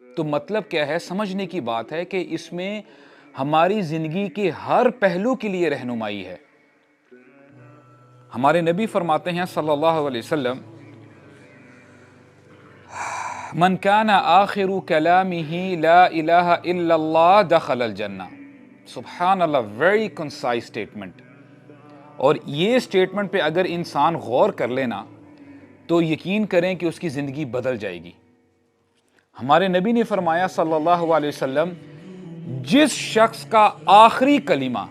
तो मतलब क्या है, समझने की बात है कि इसमें हमारी ज़िंदगी के हर पहलू के लिए रहनुमाई है। हमारे नबी फरमाते हैं सल्लल्लाहु अलैहि वसल्लम, मन काना आखिरु कलामिही ला इलाहा इल्लल्लाह दखलल जन्ना। सुब्हान अल्लाह, वेरी कंसाइज स्टेटमेंट। और ये स्टेटमेंट पे अगर इंसान गौर कर लेना तो यकीन करें कि उसकी ज़िंदगी बदल जाएगी। हमारे नबी ने फरमाया सल्लल्लाहु अलैहि वसल्लम, जिस शख्स का आखिरी कलिमा,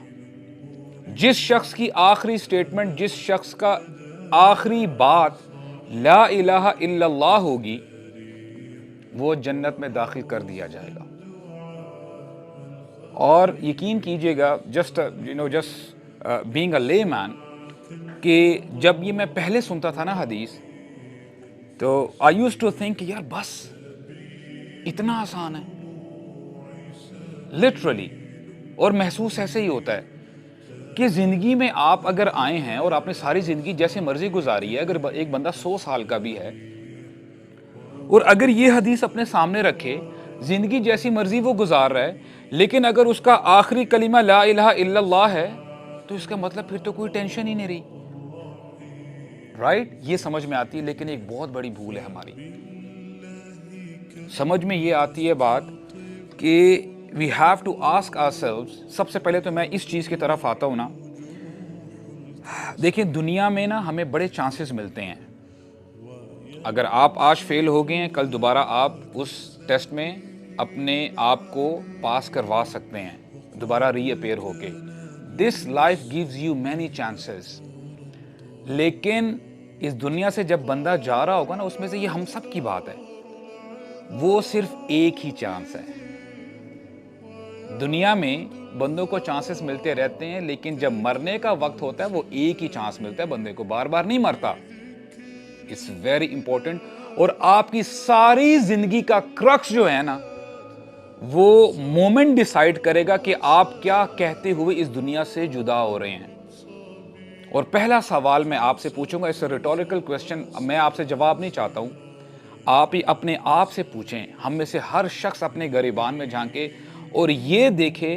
जिस शख्स की आखिरी स्टेटमेंट, जिस शख्स का आखिरी बात ला इलाहा इल्लल्लाह होगी, वो जन्नत में दाखिल कर दिया जाएगा। और यकीन कीजिएगा, जस्ट बीइंग अ लेमैन, कि जब ये मैं पहले सुनता था ना हदीस, तो आई यूज्ड टू थिंक यार बस इतना आसान है, लिटरली। और महसूस ऐसे ही होता है कि ज़िंदगी में आप अगर आए हैं और आपने सारी ज़िंदगी जैसे मर्जी गुजारी है, अगर एक बंदा 100 साल का भी है और अगर ये हदीस अपने सामने रखे, ज़िंदगी जैसी मर्जी वो गुजार रहा है, लेकिन अगर उसका आखिरी कलिमा ला इलाहा इल्लल्लाह है, तो इसका मतलब फिर तो कोई टेंशन ही नहीं रही। राइट? ये समझ में आती है, लेकिन एक बहुत बड़ी भूल है हमारी। समझ में ये आती है बात कि we have to ask ourselves. सबसे पहले तो मैं इस चीज़ की तरफ आता हूँ ना, देखिए दुनिया में ना हमें बड़े चांसेस मिलते हैं। अगर आप आज फेल हो गए हैं, कल दोबारा आप उस टेस्ट में अपने आप को पास करवा सकते हैं, दोबारा रीअपेयर होके। This life gives you many chances. लेकिन इस दुनिया से जब बंदा जा रहा होगा ना, उसमें से ये हम सब की बात है, वो सिर्फ एक ही चांस है। दुनिया में बंदों को चांसेस मिलते रहते हैं, लेकिन जब मरने का वक्त होता है वो एक ही चांस मिलता है बंदे को, बार बार नहीं मरता। It's very important. और आपकी सारी जिंदगी का क्रक्स जो है ना, वो मोमेंट डिसाइड करेगा कि आप क्या कहते हुए इस दुनिया से जुदा हो रहे हैं। और पहला सवाल मैं आपसे पूछूंगा, इट्स अ रिटोरिकल क्वेश्चन, मैं आपसे जवाब नहीं चाहता हूं, आप ही अपने आप से पूछें। हम में से हर शख्स अपने गिरबान में झांके और ये देखे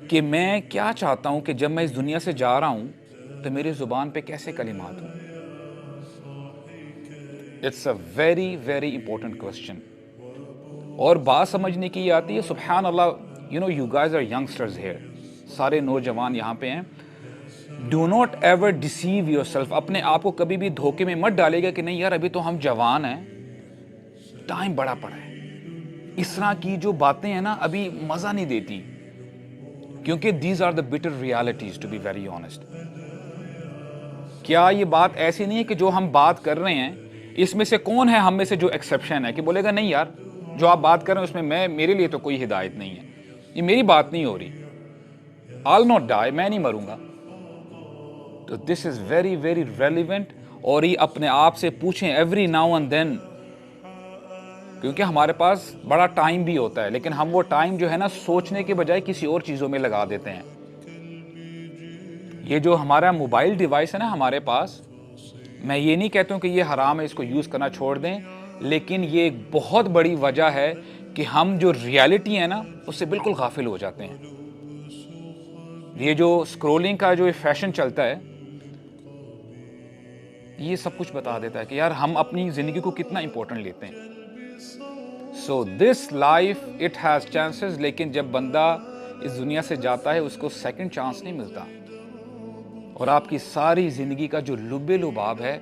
कि मैं क्या चाहता हूं कि जब मैं इस दुनिया से जा रहा हूं तो मेरी जुबान पे कैसे कलिमात हों। It's a very very important question. और बात समझने की आती है, सुब्हान अल्लाह, you guys are youngsters here, सारे नौजवान यहाँ पे हैं। Do not ever deceive yourself. अपने आप को कभी भी धोखे में मत डालेगा कि नहीं यार अभी तो हम जवान हैं, टाइम बड़ा पड़ा है। इस तरह की जो बातें हैं ना, अभी मजा नहीं देती, क्योंकि these are the bitter realities, to be very honest. क्या ये बात ऐसी नहीं है कि जो हम बात कर रहे हैं इसमें से कौन है हम में से जो एक्सेप्शन है कि बोलेगा नहीं यार जो आप बात कर रहे हैं उसमें मेरे लिए तो कोई हिदायत नहीं है, ये मेरी बात नहीं हो रही, I'll not die, मैं नहीं मरूंगा। तो this is very very relevant. और ये अपने आप से पूछें एवरी नाउ एंड देन, क्योंकि हमारे पास बड़ा टाइम भी होता है, लेकिन हम वो टाइम जो है ना सोचने के बजाय किसी और चीज़ों में लगा देते हैं। ये जो हमारा मोबाइल डिवाइस है ना हमारे पास, मैं ये नहीं कहता हूँ कि ये हराम है, इसको यूज़ करना छोड़ दें, लेकिन ये एक बहुत बड़ी वजह है कि हम जो रियलिटी है ना उससे बिल्कुल गाफिल हो जाते हैं। ये जो स्क्रोलिंग का जो फैशन चलता है, ये सब कुछ बता देता है कि यार हम अपनी ज़िंदगी को कितना इंपॉर्टेंट लेते हैं। So this life it has chances, लेकिन जब बंदा इस दुनिया से जाता है उसको सेकंड चांस नहीं मिलता। और आपकी सारी ज़िंदगी का जो लुब्बे लुबाब है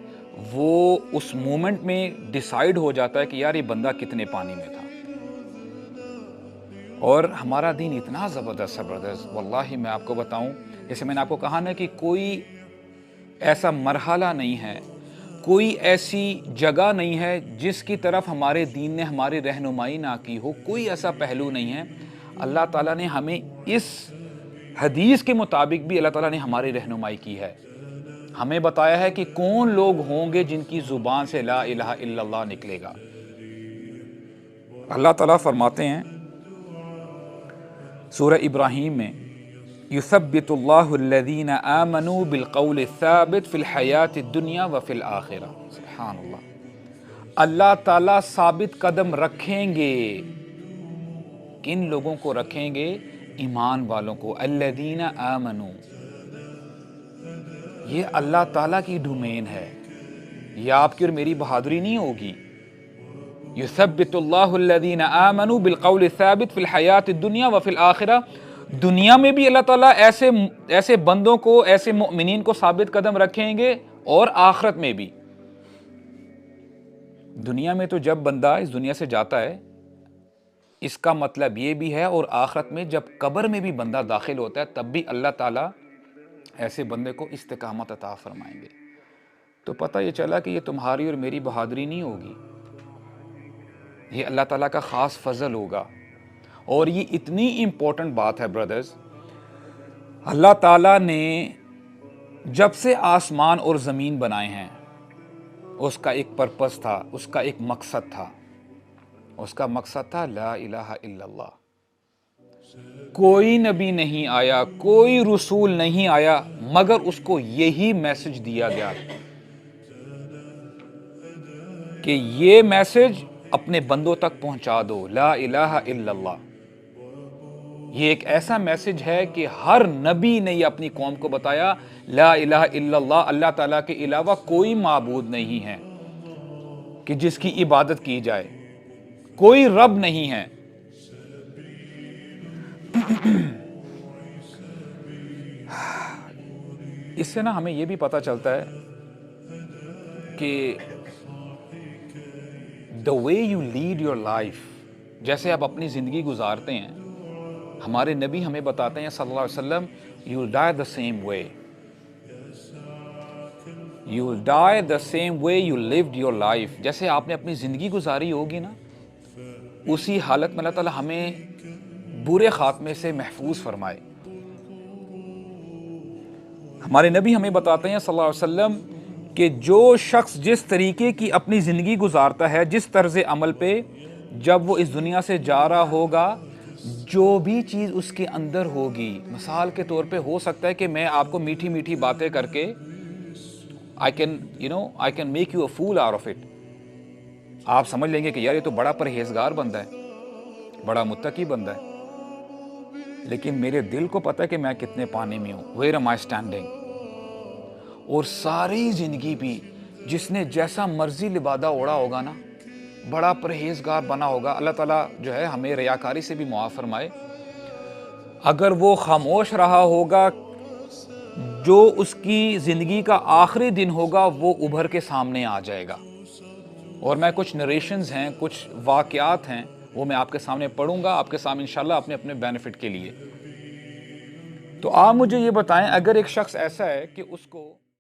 वो उस मोमेंट में डिसाइड हो जाता है कि यार ये बंदा कितने पानी में था। और हमारा दीन इतना ज़बरदस्त है ब्रदर्स, वल्लाही मैं आपको बताऊं, जैसे मैंने आपको कहा ना कि कोई ऐसा मरहला नहीं है, कोई ऐसी जगह नहीं है जिसकी तरफ हमारे दीन ने हमारी रहनुमाई ना की हो, कोई ऐसा पहलू नहीं है। अल्लाह ताला ने हमें इस हदीस के मुताबिक भी अल्लाह ताला ने हमारी रहनुमाई की है। हमें बताया है कि कौन लोग होंगे जिनकी ज़ुबान से ला इलाहा इल्लल्लाह निकलेगा। अल्लाह ताला फरमाते हैं सूरह इब्राहीम में, युसब्बितुल्लाहु अल्लज़ीना आमनू बिल क़ौलि साबित फ़िल हयातिद दुनिया व फ़िल आखिरा। सुब्हानअल्लाह। अल्लाह ताला साबित कदम रखेंगे। किन लोगों को रखेंगे? ईमान वालों को। अल्लदीना आमनू, ये अल्लाह ताला की डोमेन है, यह आपकी और मेरी बहादुरी नहीं होगी। युसब्बितुल्लाहु अल्लदीना आमनू बिलक़ौलि साबित फ़िल हयातिद दुनिया व फ़िल आखिरा। दुनिया में भी अल्लाह ताला ऐसे बंदों को, ऐसे मोमिनीन को साबित कदम रखेंगे और आखिरत में भी। दुनिया में तो जब बंदा इस दुनिया से जाता है, इसका मतलब ये भी है, और आखिरत में जब कब्र में भी बंदा दाखिल होता है, तब भी अल्लाह ताला ऐसे बंदे को इस्तिकामत अता फरमाएंगे। तो पता ये चला कि ये तुम्हारी और मेरी बहादुरी नहीं होगी, ये अल्लाह ताला का ख़ास फजल होगा। और ये इतनी इम्पोर्टेंट बात है ब्रदर्स, अल्लाह ताला ने जब से आसमान और ज़मीन बनाए हैं, उसका एक पर्पस था, उसका एक मकसद था। उसका मकसद था ला इलाहा इल्लल्लाह। कोई नबी नहीं आया, कोई रसूल नहीं आया, मगर उसको यही मैसेज दिया गया कि ये मैसेज अपने बंदों तक पहुंचा दो, ला इलाहा इल्लल्लाह। ये एक ऐसा मैसेज है कि हर नबी ने ये अपनी कौम को बताया, ला इलाहा इल्लल्लाह, अल्लाह ताला के अलावा कोई माबूद नहीं है कि जिसकी इबादत की जाए, कोई रब नहीं है। इससे ना हमें यह भी पता चलता है कि the way you lead your life, जैसे आप अपनी ज़िंदगी गुजारते हैं, हमारे नबी हमें बताते हैं सल्लल्लाहु अलैहि वसल्लम, you will die the same way, you will die the same way you lived your life. जैसे आपने अपनी ज़िंदगी गुजारी होगी ना, उसी हालत में अल्लाह ताला हमें बुरे खात्मे से महफूज फरमाए। हमारे नबी हमें बताते हैं सल्लल्लाहु अलैहि वसल्लम कि जो शख्स जिस तरीके की अपनी ज़िंदगी गुजारता है, जिस तर्ज़ अमल पे, जब वो इस दुनिया से जा रहा होगा, जो भी चीज़ उसके अंदर होगी, मिसाल के तौर पे हो सकता है कि मैं आपको मीठी मीठी बातें करके I can make you a fool out of it. आप समझ लेंगे कि यार ये तो बड़ा परहेजगार बंदा है, बड़ा मुत्तकी बंदा है, लेकिन मेरे दिल को पता है कि मैं कितने पानी में हूँ, वेयर एम आई स्टैंडिंग। और सारी ज़िंदगी भी जिसने जैसा मर्जी लिबादा ओढ़ा होगा ना, बड़ा परहेजगार बना होगा, अल्लाह ताला जो है हमें रियाकारी से भी मुआफ़ फरमाए, अगर वो खामोश रहा होगा, जो उसकी ज़िंदगी का आखिरी दिन होगा वो उभर के सामने आ जाएगा। और मैं कुछ नरेशंस हैं, कुछ वाक़यात हैं, वो मैं आपके सामने पढ़ूंगा, आपके सामने इंशाल्लाह अपने अपने बेनिफिट के लिए। तो आप मुझे ये बताएं, अगर एक शख्स ऐसा है कि उसको